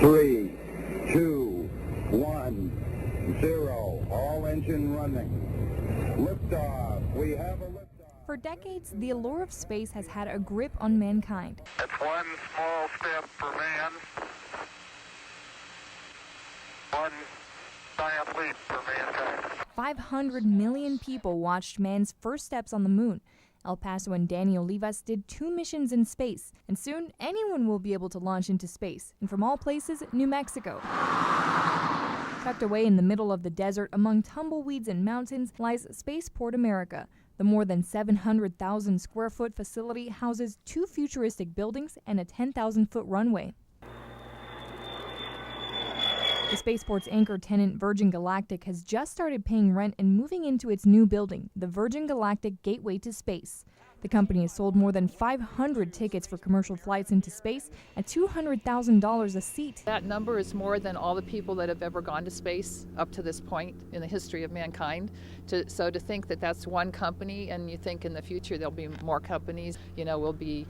3, 2, 1, 0. All engine running. Liftoff. We have a liftoff. For decades, the allure of space has had a grip on mankind. It's one small step for man, one giant leap for mankind. 500 million people watched man's first steps on the moon. El Paso and Danny Olivas did 2 missions in space, and soon anyone will be able to launch into space, and from all places, New Mexico. Tucked away in the middle of the desert among tumbleweeds and mountains lies Spaceport, America. The more than 700,000 square foot facility houses 2 futuristic buildings and a 10,000-foot runway. The Spaceport's anchor tenant, Virgin Galactic, has just started paying rent and moving into its new building, the Virgin Galactic Gateway to Space. The company has sold more than 500 tickets for commercial flights into space at $200,000 a seat. That number is more than all the people that have ever gone to space up to this point in the history of mankind. So to think that that's one company, and you think in the future there'll be more companies, will be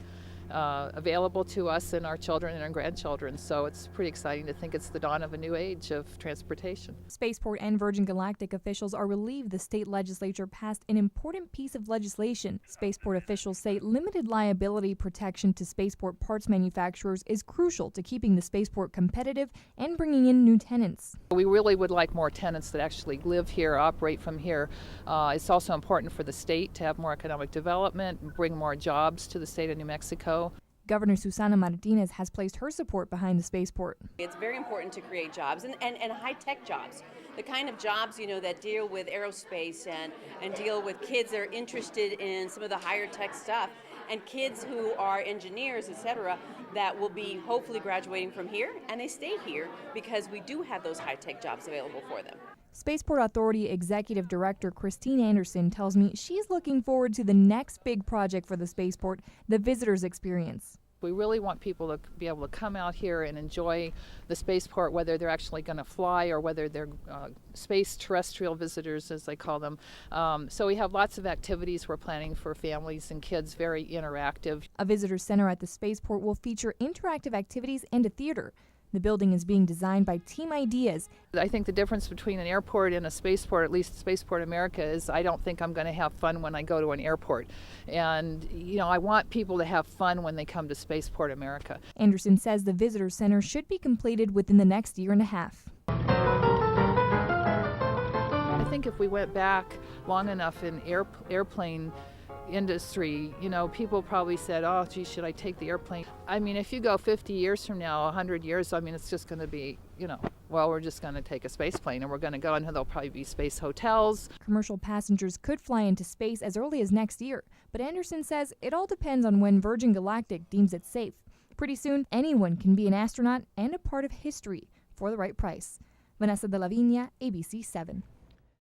available to us and our children and our grandchildren. So it's pretty exciting to think it's the dawn of a new age of transportation. Spaceport and Virgin Galactic officials are relieved the state legislature passed an important piece of legislation. Spaceport officials say limited liability protection to spaceport parts manufacturers is crucial to keeping the spaceport competitive and bringing in new tenants. We really would like more tenants that actually live here, operate from here. It's also important for the state to have more economic development, bring more jobs to the state of New Mexico. Governor Susana Martinez has placed her support behind the spaceport. It's very important to create jobs and high-tech jobs, the kind of jobs that deal with aerospace and deal with kids that are interested in some of the higher tech stuff, and kids who are engineers, etc., that will be hopefully graduating from here, and they stay here because we do have those high-tech jobs available for them. Spaceport Authority Executive Director Christine Anderson tells me she's looking forward to the next big project for the spaceport, the visitors experience. We really want people to be able to come out here and enjoy the spaceport, whether they're actually going to fly or whether they're space terrestrial visitors, as they call them. So we have lots of activities we're planning for families and kids, very interactive. A visitor center at the spaceport will feature interactive activities and a theater. The building is being designed by Team Ideas. I think the difference between an airport and a spaceport, at least Spaceport America, is I don't think I'm going to have fun when I go to an airport. And, I want people to have fun when they come to Spaceport America. Anderson says the visitor center should be completed within the next year and a half. I think if we went back long enough in airplane industry, people probably said, oh, gee, should I take the airplane? I mean, if you go 50 years from now, 100 years, it's just going to be, we're just going to take a space plane and we're going to go, and there'll probably be space hotels. Commercial passengers could fly into space as early as next year, but Anderson says it all depends on when Virgin Galactic deems it safe. Pretty soon, anyone can be an astronaut and a part of history for the right price. Vanessa de la Viña, ABC 7.